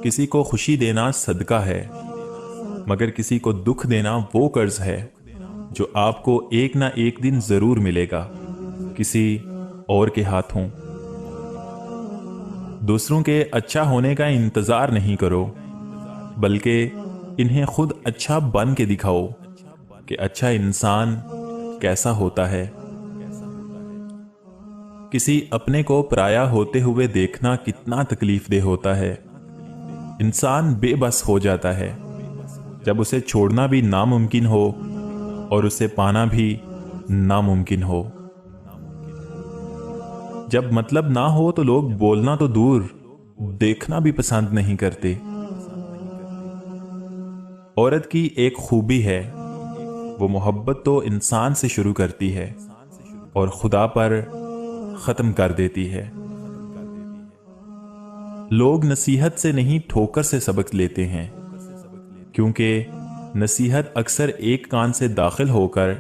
किसी को खुशी देना सदका है, मगर किसी को दुख देना वो कर्ज है जो आपको एक ना एक दिन जरूर मिलेगा, किसी और के हाथों। दूसरों के अच्छा होने का इंतजार नहीं करो, बल्कि इन्हें खुद अच्छा बन के दिखाओ कि अच्छा इंसान कैसा होता है। किसी अपने को पराया होते हुए देखना कितना तकलीफदेह होता है। इंसान बेबस हो जाता है जब उसे छोड़ना भी नामुमकिन हो और उसे पाना भी नामुमकिन हो। जब मतलब ना हो तो लोग बोलना तो दूर, देखना भी पसंद नहीं करते। औरत की एक खूबी है, वो मोहब्बत तो इंसान से शुरू करती है और खुदा पर खत्म कर देती है। लोग नसीहत से नहीं ठोकर से सबक लेते हैं, क्योंकि नसीहत अक्सर एक कान से दाखिल होकर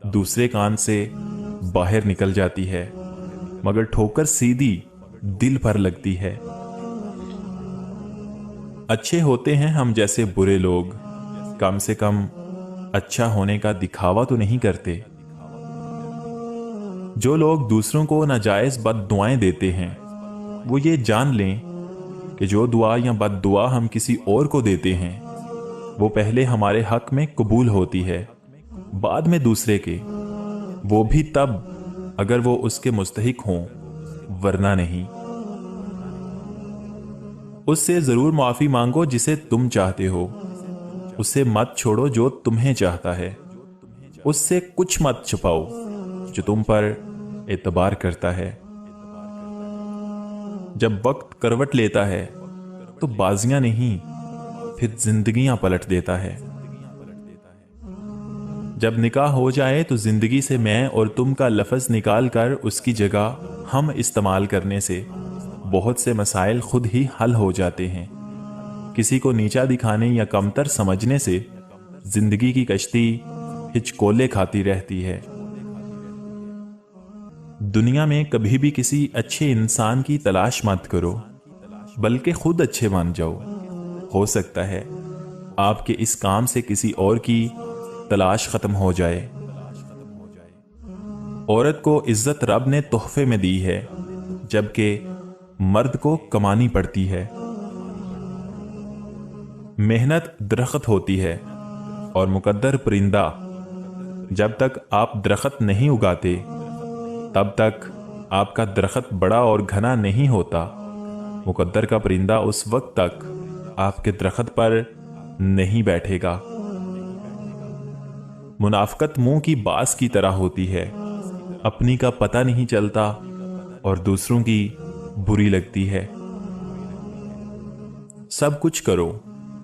दूसरे कान से बाहर निकल जाती है, मगर ठोकर सीधी दिल पर लगती है। अच्छे होते हैं हम जैसे बुरे लोग, कम से कम अच्छा होने का दिखावा तो नहीं करते। जो लोग दूसरों को नाजायज बद्दुआएं देते हैं, वो ये जान लें कि जो दुआ या बद्दुआ हम किसी और को देते हैं, वो पहले हमारे हक में कबूल होती है, बाद में दूसरे के, वो भी तब अगर वो उसके मुस्तहिक हों, वरना नहीं। उससे जरूर माफी मांगो जिसे तुम चाहते हो, उससे मत छोड़ो जो तुम्हें चाहता है, उससे कुछ मत छुपाओ जो तुम पर एतबार करता है। जब वक्त करवट लेता है तो बाजियां नहीं, फिर जिंदगियां पलट देता है। जब निकाह हो जाए तो जिंदगी से मैं और तुम का लफ्ज निकाल कर उसकी जगह हम इस्तेमाल करने से बहुत से मसाइल खुद ही हल हो जाते हैं। किसी को नीचा दिखाने या कमतर समझने से जिंदगी की कश्ती हिचकोले खाती रहती है। दुनिया में कभी भी किसी अच्छे इंसान की तलाश मत करो, बल्कि खुद अच्छे बन जाओ। हो सकता है आपके इस काम से किसी और की तलाश खत्म हो जाए। औरत को इज्जत रब ने तोहफे में दी है, जबकि मर्द को कमानी पड़ती है। मेहनत दरख्त होती है और मुकद्दर परिंदा। जब तक आप दरख्त नहीं उगाते, तब तक आपका दरख्त बड़ा और घना नहीं होता। मुकद्दर का परिंदा उस वक्त तक आपके दरख्त पर नहीं बैठेगा। मुनाफकत मुंह की बास की तरह होती है, अपनी का पता नहीं चलता और दूसरों की बुरी लगती है। सब कुछ करो,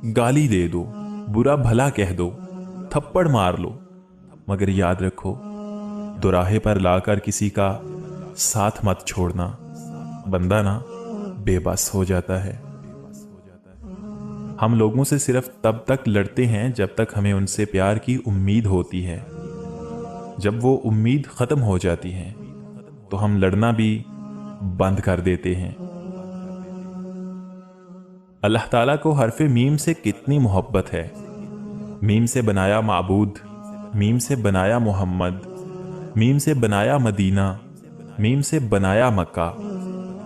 गाली दे दो, बुरा भला कह दो, थप्पड़ मार लो, मगर याद रखो, दोराहे पर लाकर किसी का साथ मत छोड़ना। बंदा ना बेबस हो जाता है। हम लोगों से सिर्फ तब तक लड़ते हैं जब तक हमें उनसे प्यार की उम्मीद होती है। जब वो उम्मीद खत्म हो जाती है तो हम लड़ना भी बंद कर देते हैं। अल्लाह ताला को हरफ मीम से कितनी मोहब्बत है। मीम से बनाया माबूद, मीम से बनाया मोहम्मद, मीम से बनाया मदीना, मीम से बनाया मक्का,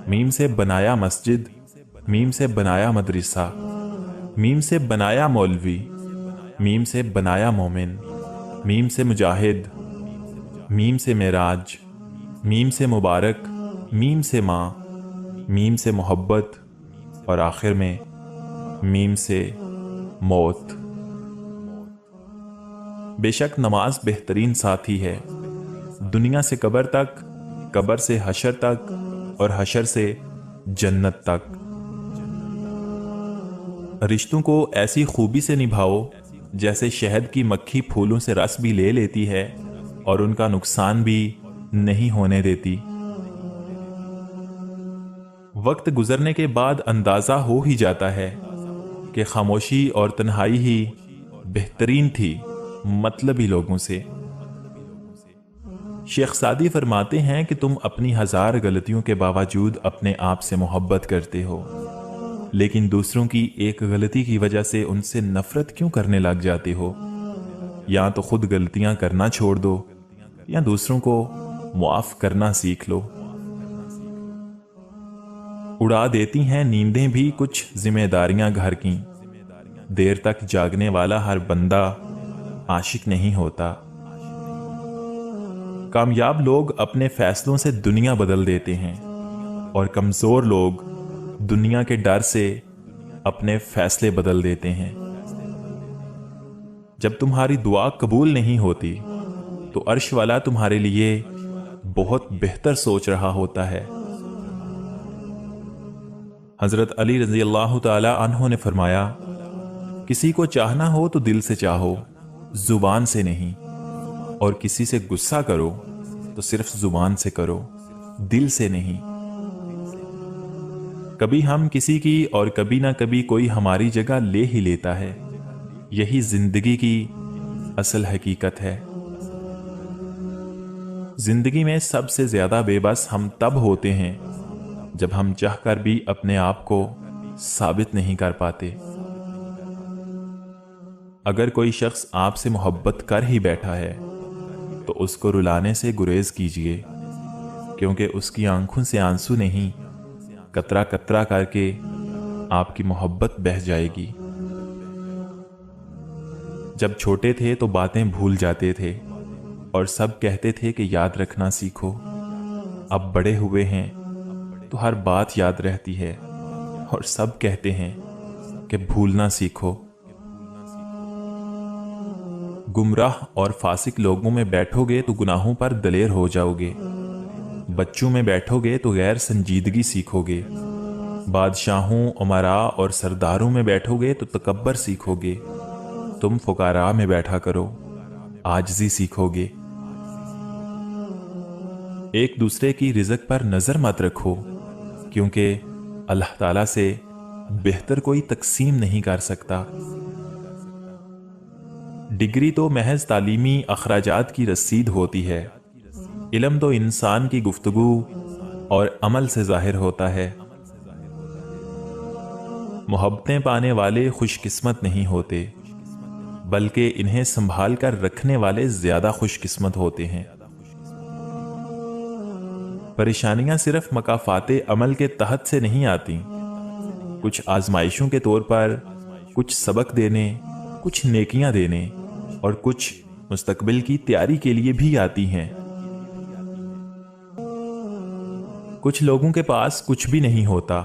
मीम से बनाया मस्जिद, मीम से बनाया मदरसा, मीम से बनाया मौलवी, मीम से बनाया मोमिन, मीम से मुजाहिद, मीम से मेराज, मीम से मुबारक, मीम से माँ, मीम से मोहब्बत और आखिर में मीम से मौत। बेशक नमाज बेहतरीन साथी है, दुनिया से कब्र तक, कब्र से हशर तक और हशर से जन्नत तक। रिश्तों को ऐसी खूबी से निभाओ जैसे शहद की मक्खी फूलों से रस भी ले लेती है और उनका नुकसान भी नहीं होने देती। वक्त गुजरने के बाद अंदाजा हो ही जाता है कि खामोशी और तन्हाई ही बेहतरीन थी मतलबी लोगों से। शेख सादी फरमाते हैं कि तुम अपनी हजार गलतियों के बावजूद अपने आप से मोहब्बत करते हो, लेकिन दूसरों की एक गलती की वजह से उनसे नफरत क्यों करने लग जाते हो? या तो खुद गलतियां करना छोड़ दो या दूसरों को मुआफ करना सीख लो। उड़ा देती हैं नींदें भी कुछ जिम्मेदारियां घर की। देर तक जागने वाला हर बंदा आशिक नहीं होता। कामयाब लोग अपने फैसलों से दुनिया बदल देते हैं और कमजोर लोग दुनिया के डर से अपने फैसले बदल देते हैं। जब तुम्हारी दुआ कबूल नहीं होती तो अर्श वाला तुम्हारे लिए बहुत बेहतर सोच रहा होता है। हजरत अली रजी अल्लाह ताला अन्हो ने फरमाया, किसी को चाहना हो तो दिल से चाहो, जुबान से नहीं। और किसी से गुस्सा करो तो सिर्फ जुबान से करो, दिल से नहीं। कभी हम किसी की और कभी ना कभी कोई हमारी जगह ले ही लेता है। यही जिंदगी की असल हकीकत है। जिंदगी में सबसे ज्यादा बेबस हम तब होते हैं जब हम चाहकर भी अपने आप को साबित नहीं कर पाते। अगर कोई शख्स आपसे मोहब्बत कर ही बैठा है तो उसको रुलाने से गुरेज कीजिए, क्योंकि उसकी आंखों से आंसू नहीं, कतरा कतरा करके आपकी मोहब्बत बह जाएगी। जब छोटे थे तो बातें भूल जाते थे और सब कहते थे कि याद रखना सीखो। अब बड़े हुए हैं तो हर बात याद रहती है और सब कहते हैं कि भूलना सीखो। गुमराह और फासिक लोगों में बैठोगे तो गुनाहों पर दलेर हो जाओगे। बच्चों में बैठोगे तो गैर संजीदगी सीखोगे। बादशाहों, उमरा और सरदारों में बैठोगे तो तकब्बर सीखोगे। तुम फुकारा में बैठा करो, आजिज़ी सीखोगे। एक दूसरे की रिज़्क पर नजर मत रखो, क्योंकि अल्लाह ताला से बेहतर कोई तकसीम नहीं कर सकता। डिग्री तो महज तालीमी अखराजात की रसीद होती है। इल्म तो इंसान की गुफ्तगू और अमल से जाहिर होता है। मोहब्बतें पाने वाले खुशकिस्मत नहीं होते, बल्कि इन्हें संभाल कर रखने वाले ज्यादा खुशकिस्मत होते हैं। परेशानियां सिर्फ मकाफाते अमल के तहत से नहीं आती। कुछ आजमाइशों के तौर पर, कुछ सबक देने, कुछ नेकियां देने और कुछ मुस्तकबिल की तैयारी के लिए भी आती हैं। कुछ लोगों के पास कुछ भी नहीं होता,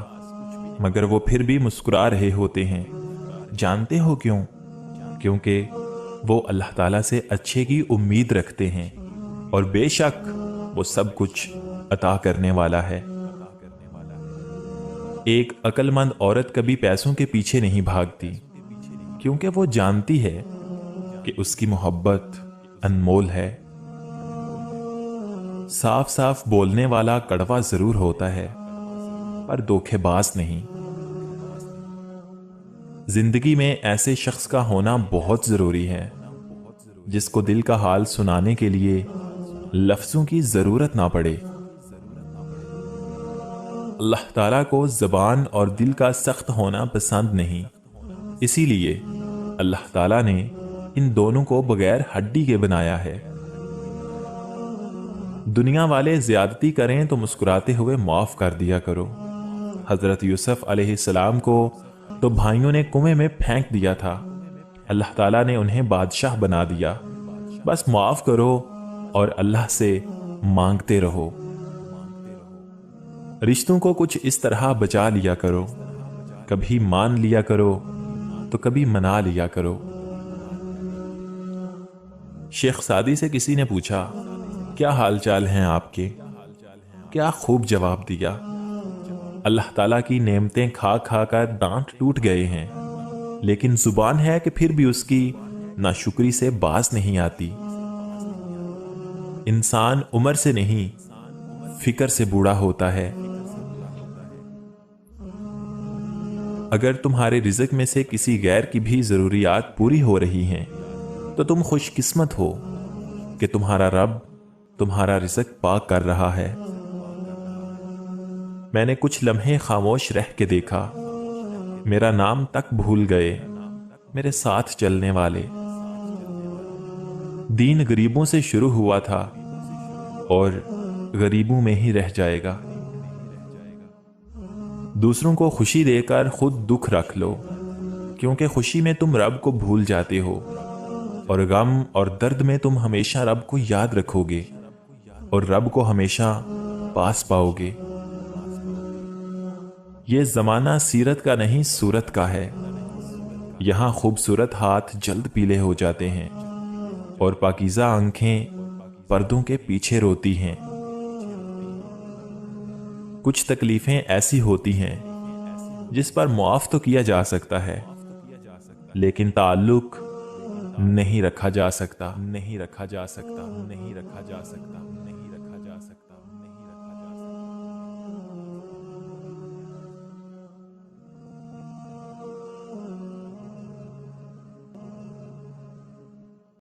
मगर वो फिर भी मुस्कुरा रहे होते हैं। जानते हो क्यों? क्योंकि वो अल्लाह ताला से अच्छे की उम्मीद रखते हैं और बेशक वो सब कुछ अता करने वाला है। एक अक्लमंद औरत कभी पैसों के पीछे नहीं भागती, क्योंकि वो जानती है कि उसकी मोहब्बत अनमोल है। साफ साफ बोलने वाला कड़वा जरूर होता है, पर धोखेबाज नहीं। जिंदगी में ऐसे शख्स का होना बहुत जरूरी है जिसको दिल का हाल सुनाने के लिए लफ्जों की जरूरत ना पड़े। अल्लाह ताला को ज़बान और दिल का सख्त होना पसंद नहीं, इसीलिए अल्लाह ताला ने इन दोनों को बगैर हड्डी के बनाया है। दुनिया वाले ज्यादती करें तो मुस्कुराते हुए माफ कर दिया करो। हजरत यूसुफ अलैहिस्सलाम को तो भाइयों ने कुएं में फेंक दिया था, अल्लाह ताला ने उन्हें बादशाह बना दिया। बस माफ करो और अल्लाह से मांगते रहो। रिश्तों को कुछ इस तरह बचा लिया करो, कभी मान लिया करो तो कभी मना लिया करो। शेख सादी से किसी ने पूछा, क्या हालचाल हैं आपके? क्या खूब जवाब दिया। अल्लाह ताला की नेमतें खा खा कर दांत टूट गए हैं, लेकिन जुबान है कि फिर भी उसकी नाशुक्री से बाज नहीं आती। इंसान उम्र से नहीं, फिक्र से बूढ़ा होता है। अगर तुम्हारे रिज़्क में से किसी गैर की भी जरूरियात पूरी हो रही हैं, तो तुम खुशकिस्मत हो कि तुम्हारा रब तुम्हारा रिज़्क पाक कर रहा है। मैंने कुछ लम्हे खामोश रह के देखा मेरा नाम तक भूल गए मेरे साथ चलने वाले। दीन गरीबों से शुरू हुआ था और गरीबों में ही रह जाएगा। दूसरों को खुशी देकर खुद दुख रख लो, क्योंकि खुशी में तुम रब को भूल जाते हो और गम और दर्द में तुम हमेशा रब को याद रखोगे और रब को हमेशा पास पाओगे। ये जमाना सीरत का नहीं सूरत का है। यहाँ खूबसूरत हाथ जल्द पीले हो जाते हैं और पाकीज़ा आंखें पर्दों के पीछे रोती हैं। कुछ तकलीफें ऐसी होती हैं जिस पर मुआफ तो किया जा सकता है, लेकिन ताल्लुक नहीं रखा जा सकता।